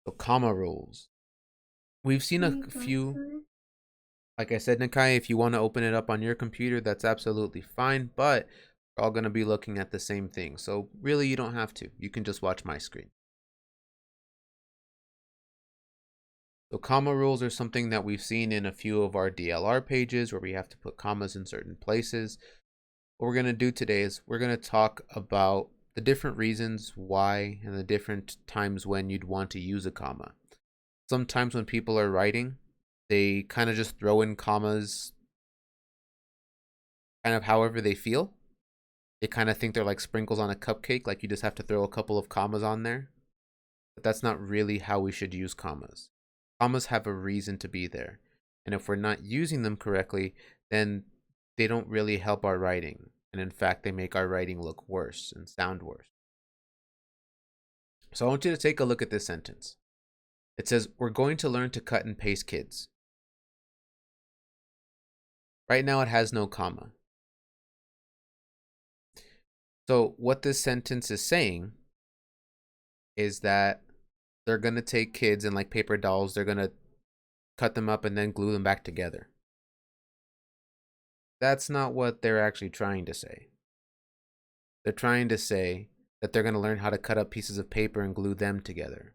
So comma rules. We've seen a few. Like I said, Nakai, if you want to open it up on your computer, that's absolutely fine. But we're all going to be looking at the same thing. So really, you don't have to. You can just watch my screen. So comma rules are something that we've seen in a few of our DLR pages where we have to put commas in certain places. What we're going to do today is we're going to talk about the different reasons why and the different times when you'd want to use a comma. Sometimes when people are writing, they kind of just throw in commas kind of however they feel. They kind of think they're like sprinkles on a cupcake, like you just have to throw a couple of commas on there. But that's not really how we should use commas. Commas have a reason to be there. And if we're not using them correctly, then they don't really help our writing. And in fact, they make our writing look worse and sound worse. So I want you to take a look at this sentence. It says, we're going to learn to cut and paste, kids. Right now it has no comma. So what this sentence is saying is that they're going to take kids and like paper dolls, they're going to cut them up and then glue them back together. That's not what they're actually trying to say. They're trying to say that they're going to learn how to cut up pieces of paper and glue them together.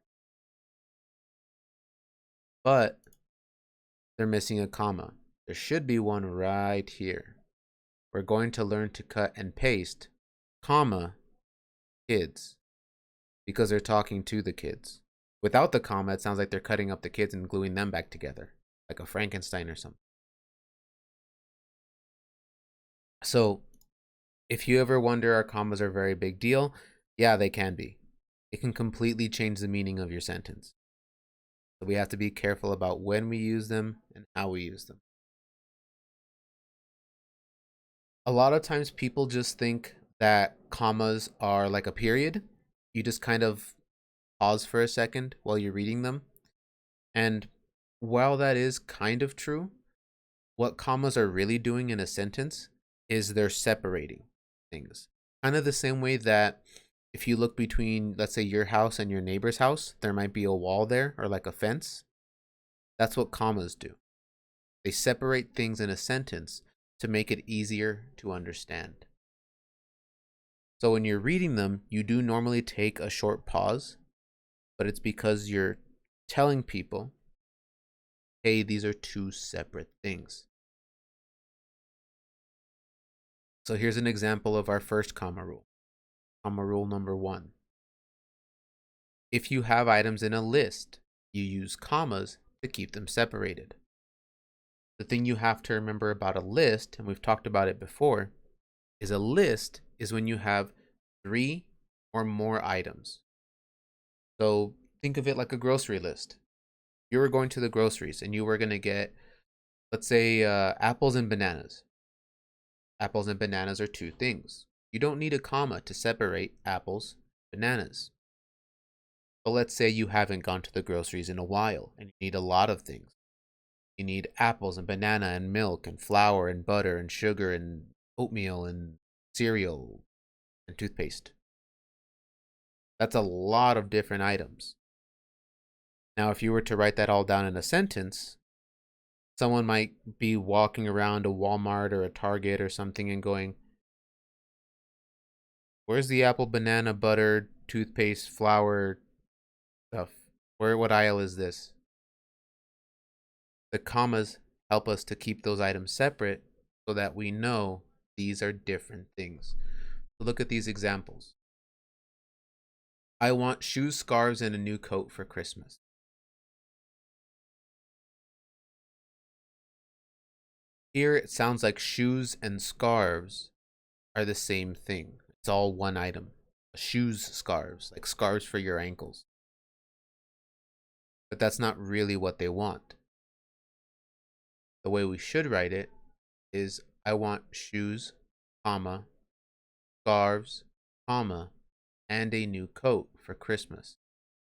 But they're missing a comma. There should be one right here. We're going to learn to cut and paste, comma, kids, because they're talking to the kids. Without the comma, it sounds like they're cutting up the kids and gluing them back together, like a Frankenstein or something. So if you ever wonder are commas are a very big deal, yeah, they can be. It can completely change the meaning of your sentence. So we have to be careful about when we use them and how we use them. A lot of times people just think that commas are like a period. You just kind of pause for a second while you're reading them. And while that is kind of true, what commas are really doing in a sentence is they're separating things. Kind of the same way that if you look between, let's say, your house and your neighbor's house, there might be a wall there or like a fence. That's what commas do. They separate things in a sentence to make it easier to understand. So when you're reading them, you do normally take a short pause, but it's because you're telling people, hey, these are two separate things. So here's an example of our first comma rule. Comma rule number 1. If you have items in a list, you use commas to keep them separated. The thing you have to remember about a list, and we've talked about it before, is a list is when you have 3 or more items. So think of it like a grocery list. You were going to the groceries and you were going to get, let's say, apples and bananas. Apples and bananas are two things. You don't need a comma to separate apples, bananas. But let's say you haven't gone to the groceries in a while and you need a lot of things. You need apples and banana and milk and flour and butter and sugar and oatmeal and cereal and toothpaste. That's a lot of different items. Now, if you were to write that all down in a sentence, someone might be walking around a Walmart or a Target or something and going, where's the apple, banana, butter, toothpaste, flour stuff? What aisle is this? The commas help us to keep those items separate so that we know these are different things. So look at these examples. I want shoes, scarves, and a new coat for Christmas. Here it sounds like shoes and scarves are the same thing. It's all one item. Shoes, scarves, like scarves for your ankles. But that's not really what they want. The way we should write it is I want shoes, comma, scarves, comma, and a new coat for Christmas.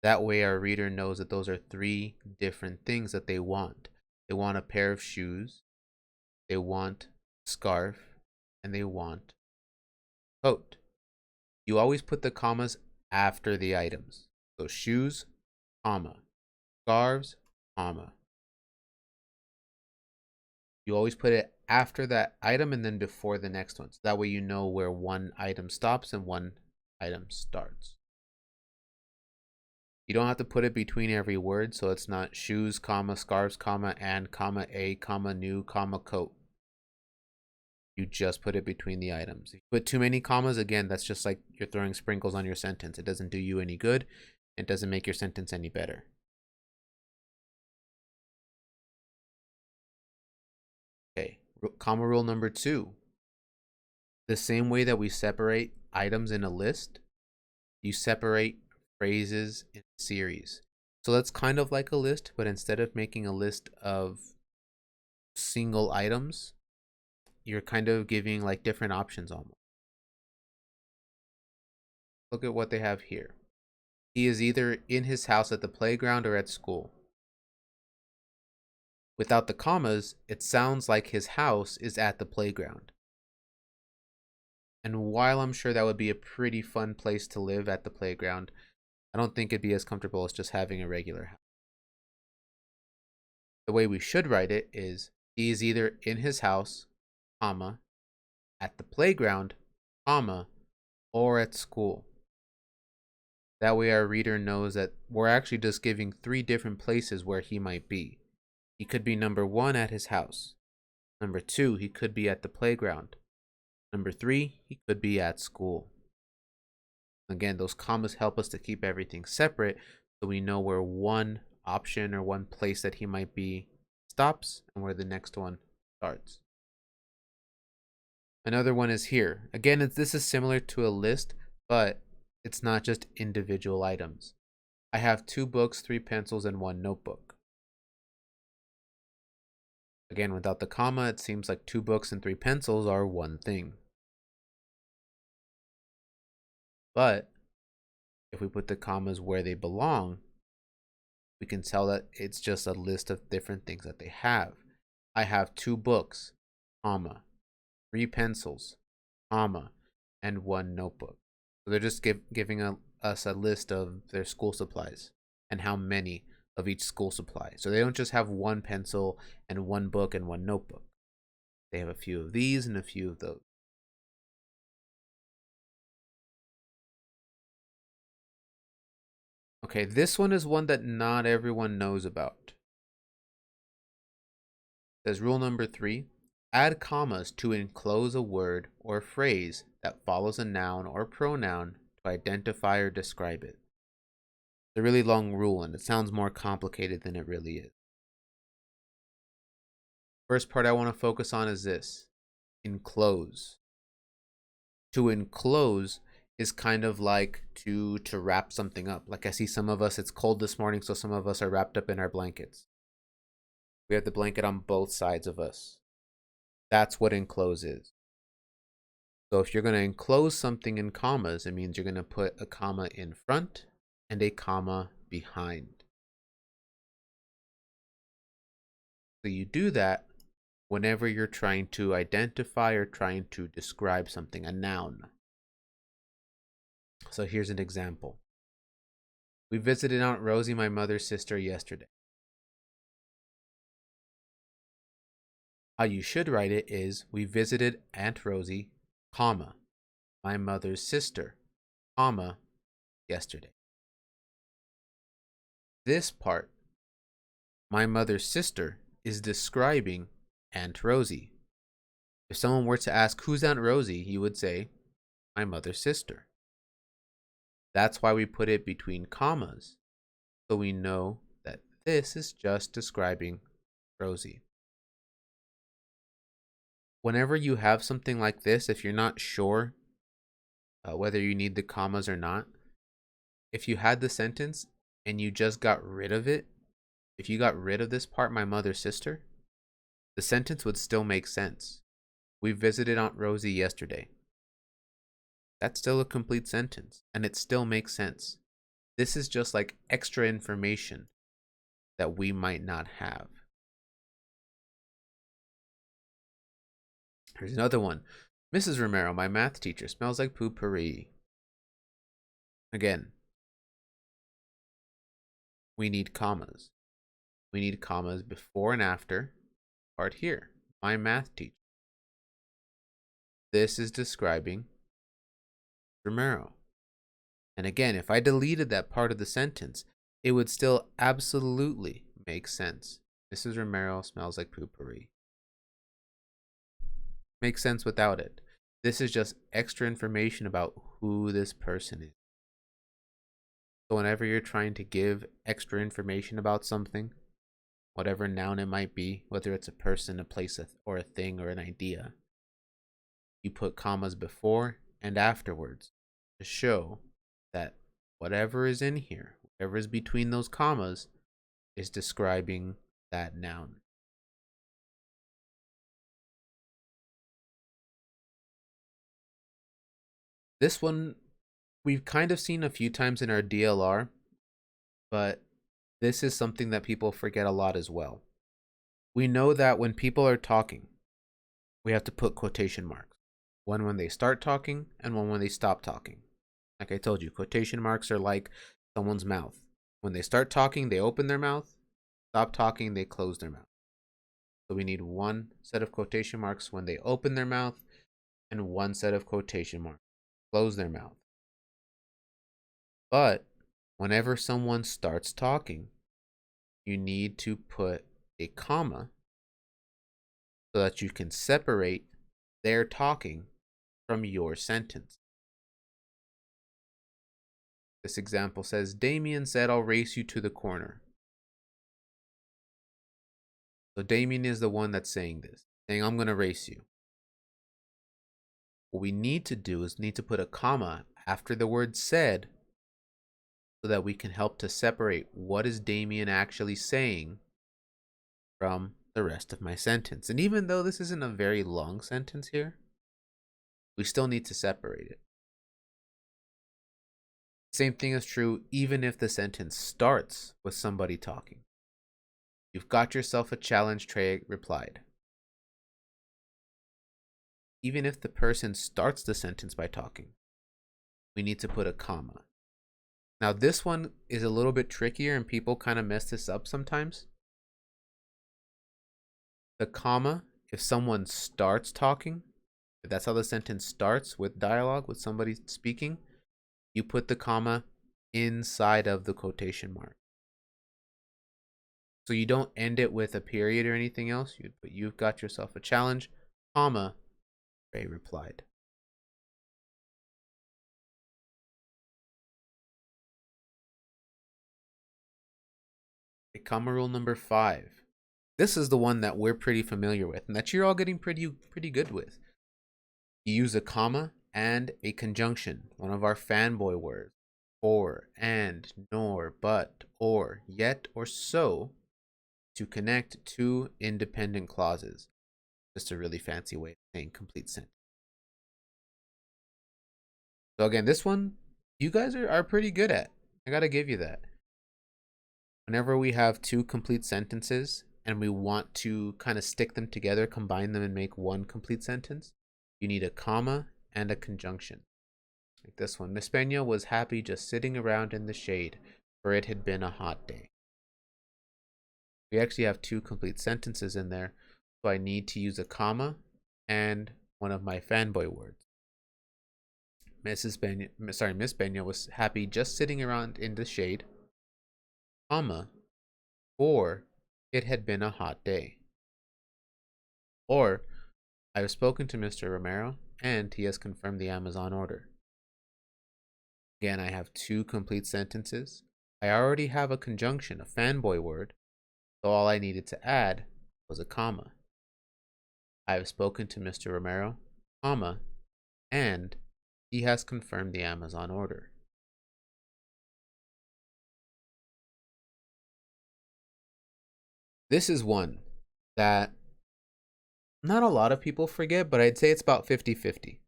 That way our reader knows that those are 3 different things that they want. They want a pair of shoes, they want a scarf, and they want a coat. You always put the commas after the items. So shoes, comma, scarves, comma. You always put it after that item and then before the next one. So that way you know where one item stops and one item starts. You don't have to put it between every word, so it's not shoes, comma, scarves, comma, and, comma, a, comma, new, comma, coat. You just put it between the items. If you put too many commas, again, that's just like you're throwing sprinkles on your sentence. It doesn't do you any good. It doesn't make your sentence any better. Okay, comma rule number 2. The same way that we separate items in a list, you separate phrases in series. So that's kind of like a list, but instead of making a list of single items, you're kind of giving like different options almost. Look at what they have here. He is either in his house, at the playground, or at school. Without the commas, it sounds like his house is at the playground. And while I'm sure that would be a pretty fun place to live at the playground, I don't think it'd be as comfortable as just having a regular house. The way we should write it is, he is either in his house, comma, at the playground, comma, or at school. That way our reader knows that we're actually just giving 3 different places where he might be. He could be number 1 at his house. Number 2, he could be at the playground. Number 3, he could be at school. Again, those commas help us to keep everything separate so we know where one option or one place that he might be stops and where the next one starts. Another one is here. Again, this is similar to a list, but it's not just individual items. I have 2 books, 3 pencils, and 1 notebook. Again, without the comma, it seems like 2 books and 3 pencils are one thing. But if we put the commas where they belong, we can tell that it's just a list of different things that they have. I have 2 books, comma, 3 pencils, comma, and 1 notebook. So they're just giving us a list of their school supplies and how many of each school supply. So they don't just have 1 pencil and 1 book and 1 notebook. They have a few of these and a few of those. Okay, this one is one that not everyone knows about. It says rule number 3, add commas to enclose a word or phrase that follows a noun or pronoun to identify or describe it. It's a really long rule and it sounds more complicated than it really is. First part I want to focus on is this, enclose. To enclose is kind of like to wrap something up. Like I see some of us, it's cold this morning, so some of us are wrapped up in our blankets. We have the blanket on both sides of us. That's what enclose is. So if you're going to enclose something in commas, it means you're going to put a comma in front and a comma behind. So you do that whenever you're trying to identify or trying to describe something, a noun. So here's an example. We visited Aunt Rosie, my mother's sister, yesterday. How you should write it is, we visited Aunt Rosie, comma, my mother's sister, comma, yesterday. This part, my mother's sister, is describing Aunt Rosie. If someone were to ask, who's Aunt Rosie? You would say, my mother's sister. That's why we put it between commas, so we know that this is just describing Rosie. Whenever you have something like this, if you're not sure whether you need the commas or not, if you had the sentence and you just got rid of it, if you got rid of this part, my mother's sister, the sentence would still make sense. We visited Aunt Rosie yesterday. That's still a complete sentence, and it still makes sense. This is just like extra information that we might not have. Here's another one. Mrs. Romero, my math teacher, smells like poo-pourri. Again, we need commas. we need commas before and after part here. My math teacher. This is describing Romero. And again, if I deleted that part of the sentence, it would still absolutely make sense. Mrs. Romero smells like poopery. Makes sense without it. This is just extra information about who this person is. So whenever you're trying to give extra information about something, whatever noun it might be, whether it's a person, a place, or a thing, or an idea, you put commas before and afterwards to show that whatever is in here, whatever is between those commas, is describing that noun. This one we've kind of seen a few times in our DLR, but this is something that people forget a lot as well. We know that when people are talking, we have to put quotation marks. One when they start talking and one when they stop talking. Like I told you, quotation marks are like someone's mouth. When they start talking, they open their mouth. Stop talking, they close their mouth. So we need one set of quotation marks when they open their mouth and one set of quotation marks close their mouth. But whenever someone starts talking, you need to put a comma so that you can separate their talking from your sentence. This example says, Damien said, I'll race you to the corner. So Damien is the one that's saying this, saying, I'm going to race you. What we need to do is need to put a comma after the word said so that we can help to separate what is Damien actually saying from the rest of my sentence. And even though this isn't a very long sentence here, we still need to separate it. Same thing is true even if the sentence starts with somebody talking. You've got yourself a challenge, Trey replied. Even if the person starts the sentence by talking, we need to put a comma. Now this one is a little bit trickier and people kind of mess this up sometimes. The comma, if someone starts talking, if that's how the sentence starts with dialogue, with somebody speaking, you put the comma inside of the quotation mark. So you don't end it with a period or anything else. But you've got yourself a challenge, comma, Ray replied. Okay, comma rule number 5. This is the one that we're pretty familiar with and that you're all getting pretty good with. You use a comma and a conjunction, one of our fanboy words, or, and, nor, but, or, yet, or so, to connect two independent clauses. Just a really fancy way of saying complete sentence. So again, this one, you guys are pretty good at. I gotta give you that. Whenever we have two complete sentences and we want to kind of stick them together, combine them and make one complete sentence, you need a comma and a conjunction. Like this one, Miss Peña was happy just sitting around in the shade, for it had been a hot day. We actually have two complete sentences in there, so I need to use a comma and one of my fanboy words. Miss Peña was happy just sitting around in the shade, comma, or it had been a hot day. Or, I have spoken to Mr. Romero, and he has confirmed the Amazon order. Again, I have two complete sentences. I already have a conjunction, a fanboy word, so all I needed to add was a comma. I have spoken to Mr. Romero, comma, and he has confirmed the Amazon order. This is one that not a lot of people forget, but I'd say it's about 50-50.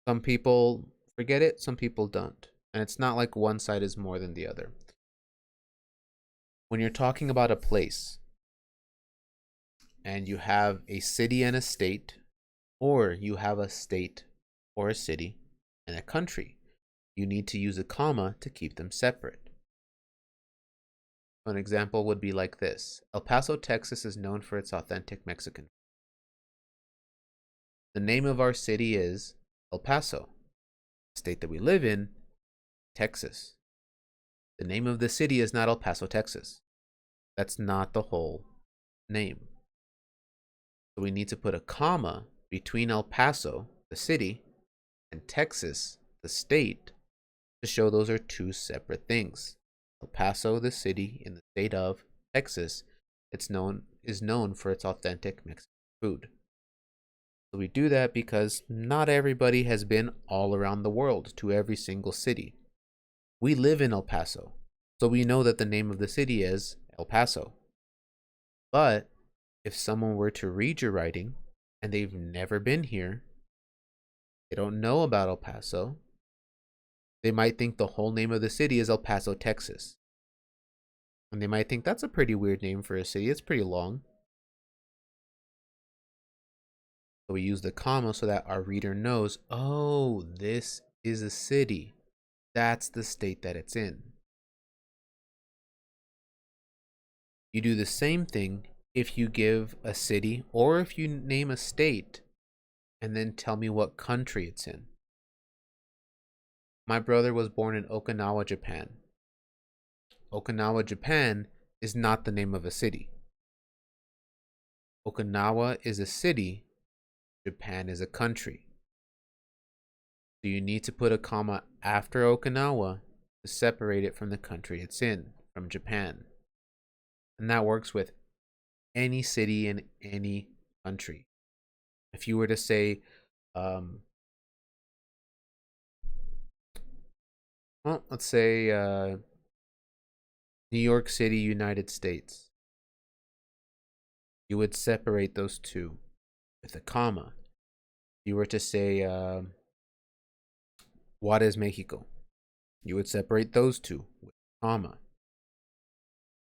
Some people forget it, some people don't. And it's not like one side is more than the other. When you're talking about a place and you have a city and a state, or you have a state or a city and a country, you need to use a comma to keep them separate. An example would be like this. El Paso, Texas is known for its authentic Mexican. The name of our city is El Paso. The state that we live in, Texas. The name of the city is not El Paso, Texas. That's not the whole name. So we need to put a comma between El Paso, the city, and Texas, the state, to show those are two separate things. El Paso, the city in the state of Texas, is known for its authentic Mexican food. So we do that because not everybody has been all around the world to every single city. We live in El Paso, so we know that the name of the city is El Paso. But if someone were to read your writing and they've never been here, they don't know about El Paso, they might think the whole name of the city is El Paso, Texas. And they might think that's a pretty weird name for a city. It's pretty long. So we use the comma so that our reader knows, oh, this is a city. That's the state that it's in. You do the same thing if you give a city or if you name a state and then tell me what country it's in. My brother was born in Okinawa, Japan. Okinawa, Japan is not the name of a city. Okinawa is a city. Japan is a country. So you need to put a comma after Okinawa to separate it from the country it's in, from Japan. And that works with any city in any country. If you were to say, let's say New York City, United States, you would separate those two with a comma. If you were to say Juarez, Mexico, you would separate those two with a comma.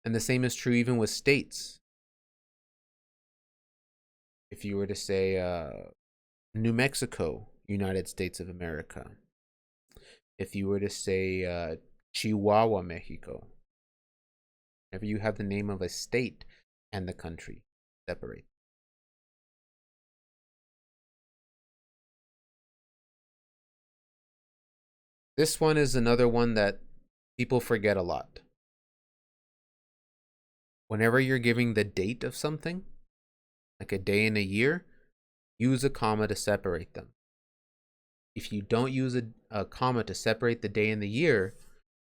And the same is true even with states. If you were to say New Mexico, United States of America. If you were to say Chihuahua, Mexico. Whenever you have the name of a state and the country, separate. This one is another one that people forget a lot. Whenever you're giving the date of something, like a day and a year, use a comma to separate them. If you don't use a comma to separate the day and the year,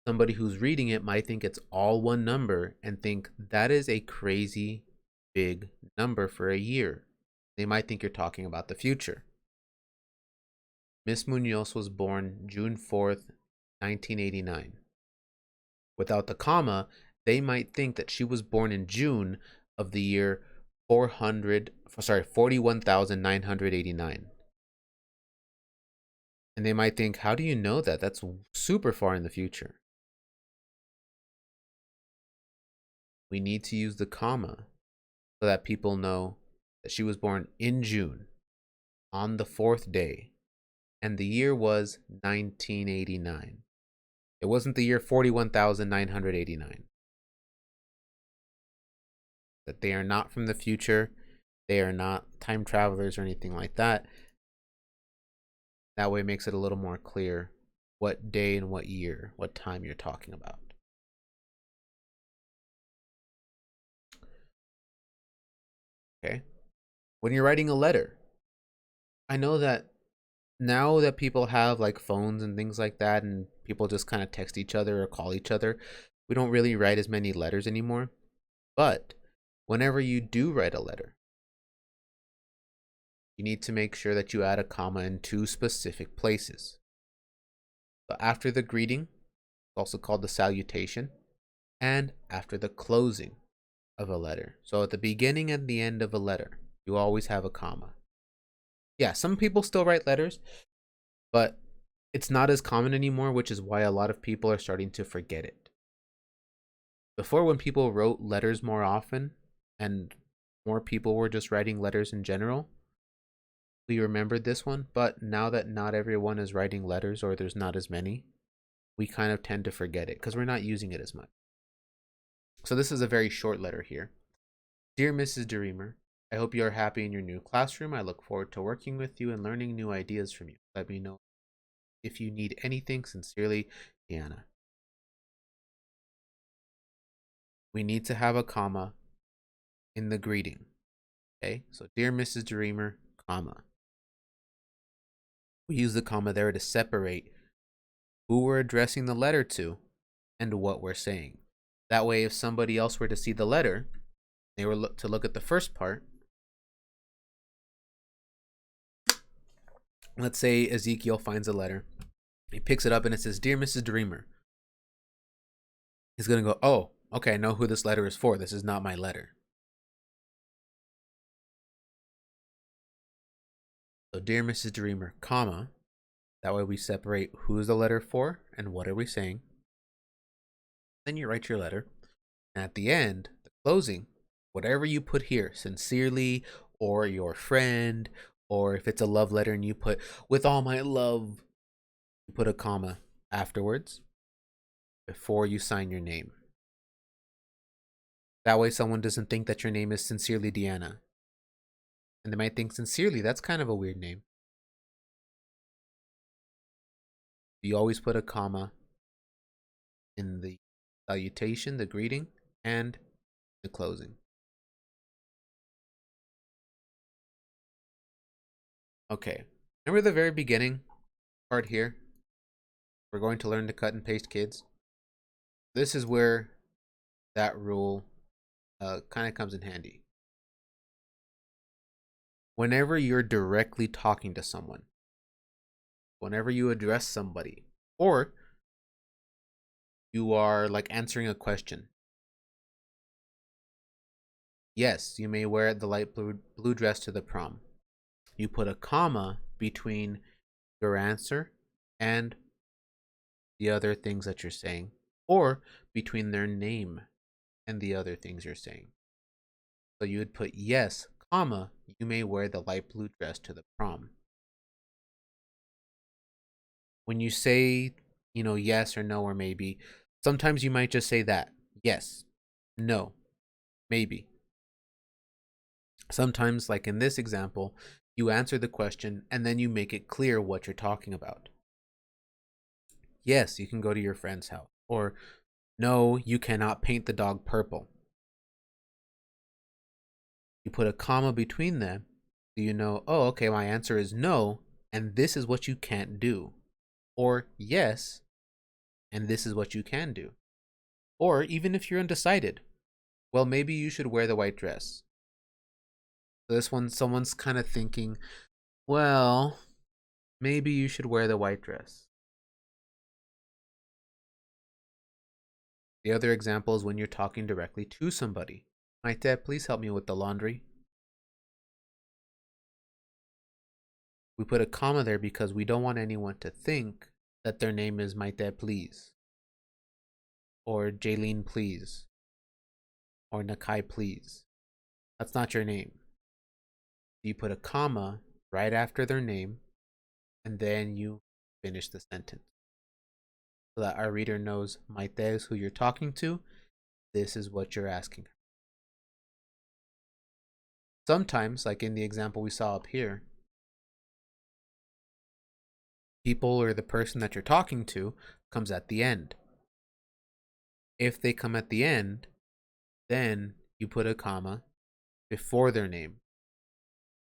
somebody who's reading it might think it's all one number and think that is a crazy big number for a year. They might think you're talking about the future. Miss Munoz was born June 4th, 1989. Without the comma, they might think that she was born in June of the year 41,989. And they might think, how do you know that? That's super far in the future. We need to use the comma so that people know that she was born in June on the 4th day, and the year was 1989. It wasn't the year 41,989. That they are not from the future. They are not time travelers or anything like that. That way it makes it a little more clear what day and what year, what time you're talking about. Okay. When you're writing a letter, I know that now that people have like phones and things like that, and people just kind of text each other or call each other, we don't really write as many letters anymore. But whenever you do write a letter, you need to make sure that you add a comma in two specific places. So after the greeting, also called the salutation, and after the closing of a letter. So at the beginning and the end of a letter, you always have a comma. Yeah, some people still write letters, but it's not as common anymore, which is why a lot of people are starting to forget it. Before, when people wrote letters more often and more people were just writing letters in general, we remembered this one. But now that not everyone is writing letters, or there's not as many, we kind of tend to forget it because we're not using it as much. So this is a very short letter here. Dear Mrs. DeReamer, I hope you are happy in your new classroom. I look forward to working with you and learning new ideas from you. Let me know if you need anything. Sincerely, Deanna. We need to have a comma in the greeting. Okay, so dear Mrs. DeReamer, comma. We use the comma there to separate who we're addressing the letter to and what we're saying. That way, if somebody else were to see the letter, they were to look at the first part. Let's say Ezekiel finds a letter. He picks it up and it says, Dear Mrs. DeReamer. He's going to go, oh, okay, I know who this letter is for. This is not my letter. So, Dear Mrs. DeReamer, comma. That way we separate who is the letter for and what are we saying. Then you write your letter. And at the end, the closing, whatever you put here, sincerely, or your friend, or if it's a love letter and you put, with all my love, you put a comma afterwards before you sign your name. That way someone doesn't think that your name is Sincerely Deanna. And they might think Sincerely, that's kind of a weird name. You always put a comma in the salutation, the greeting, and the closing. Okay, remember the very beginning part here? We're going to learn to cut and paste, kids. This is where that rule kind of comes in handy. Whenever you're directly talking to someone, whenever you address somebody, or you are like answering a question, yes, you may wear the light blue dress to the prom. You put a comma between your answer and the other things that you're saying, or between their name and the other things you're saying. So you would put yes, comma, you may wear the light blue dress to the prom. When you say, yes or no or maybe, sometimes you might just say that. Yes, no, maybe. Sometimes, like in this example, you answer the question and then you make it clear what you're talking about. Yes, you can go to your friend's house. Or, no, you cannot paint the dog purple. You put a comma between them so you know, oh, okay, my answer is no, and this is what you can't do. Or yes, and this is what you can do. Or even if you're undecided, well, maybe you should wear the white dress. So this one, someone's kind of thinking, well, maybe you should wear the white dress. The other example is when you're talking directly to somebody. Maite, please help me with the laundry. We put a comma there because we don't want anyone to think that their name is Maite, please. Or Jaylene, please. Or Nakai, please. That's not your name. You put a comma right after their name, and then you finish the sentence. So that our reader knows Maite is who you're talking to. This is what you're asking her. Sometimes, like in the example we saw up here, people or the person that you're talking to comes at the end. If they come at the end, then you put a comma before their name.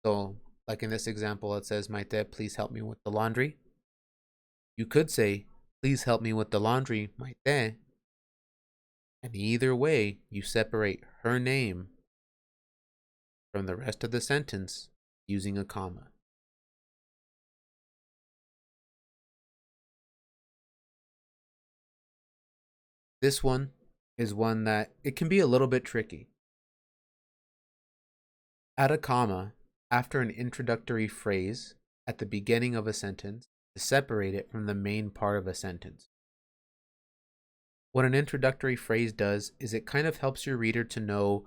So, like in this example, it says, Maite, please help me with the laundry. You could say, please help me with the laundry, Maite. And either way, you separate her name from the rest of the sentence using a comma. This one is one that it can be a little bit tricky. Add a comma after an introductory phrase at the beginning of a sentence to separate it from the main part of a sentence. What an introductory phrase does is it kind of helps your reader to know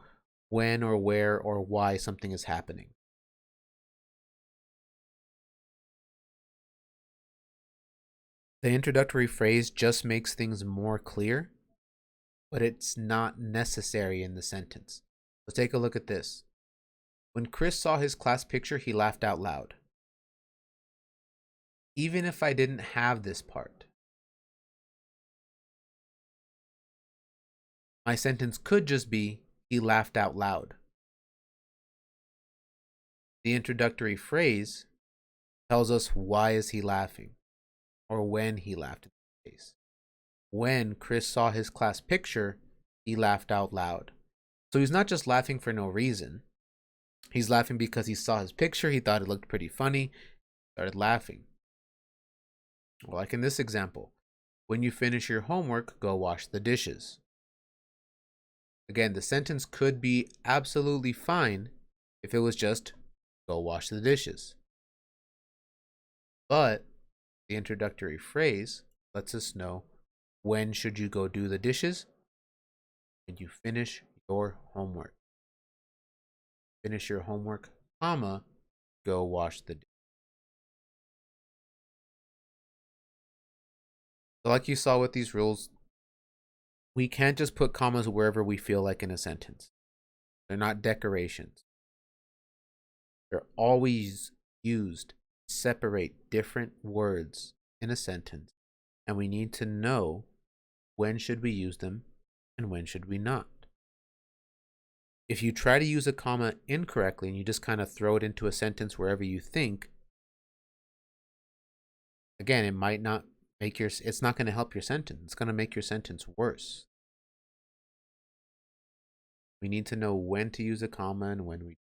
when or where or why something is happening. The introductory phrase just makes things more clear but it's not necessary in the sentence. Let's take a look at this. When Chris saw his class picture, he laughed out loud. Even if I didn't have this part, my sentence could just be, he laughed out loud. The introductory phrase tells us why is he laughing, or when he laughed in this case. When Chris saw his class picture, he laughed out loud. So he's not just laughing for no reason. He's laughing because he saw his picture, he thought it looked pretty funny, started laughing. Like in this example, when you finish your homework, go wash the dishes. Again, the sentence could be absolutely fine if it was just, go wash the dishes. But the introductory phrase lets us know, when should you go do the dishes? When you finish your homework. Finish your homework, comma, go wash the dishes. So like you saw with these rules, we can't just put commas wherever we feel like in a sentence. They're not decorations. They're always used to separate different words in a sentence, and we need to know when should we use them and when should we not. If you try to use a comma incorrectly and you just kind of throw it into a sentence wherever you think, again, it might not make it's not going to help your sentence. It's going to make your sentence worse. We need to know when to use a comma and when we